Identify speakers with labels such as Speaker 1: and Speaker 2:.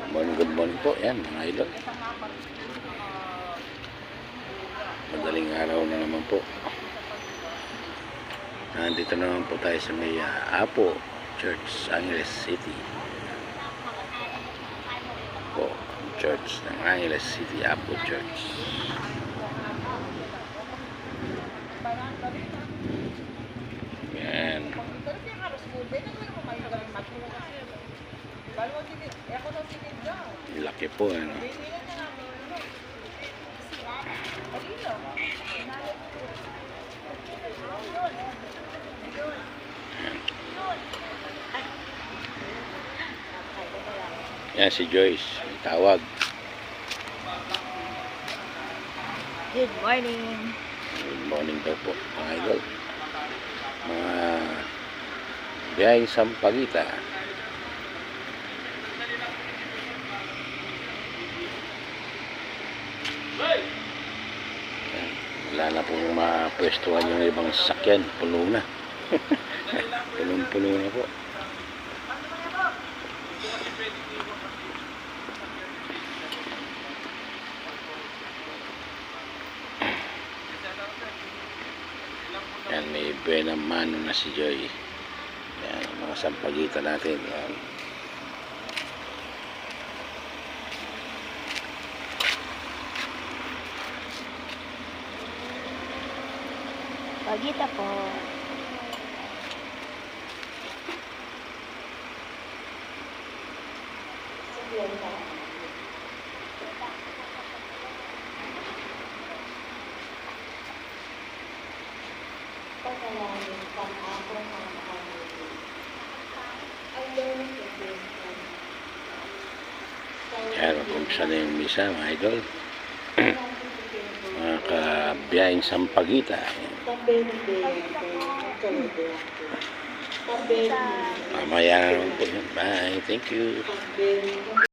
Speaker 1: Good morning po. Yan, mga idol. Madaling araw na naman po. Nandito naman po tayo sa may Apo Church, Angeles City. Po, Church ng Angeles City, Apo Church. Yan. Laki po, ano. Yan si Joyce, may tawag.
Speaker 2: Good morning.
Speaker 1: Good morning daw po, mga idol. Mga biyaheng Sampaguita. Wala na pong mapwestuhan yung ibang sasakyan. Puno na. Punong-puno na po. Yan, may buena mano na si Joy. Yan, mga Sampaguita natin. Yan.
Speaker 2: Pagita po. Yan, kumpisa na yung misa, mga idol. Mga kabiyaheng Sampaguita. Mamaya na naman po yun. Bye. Thank you.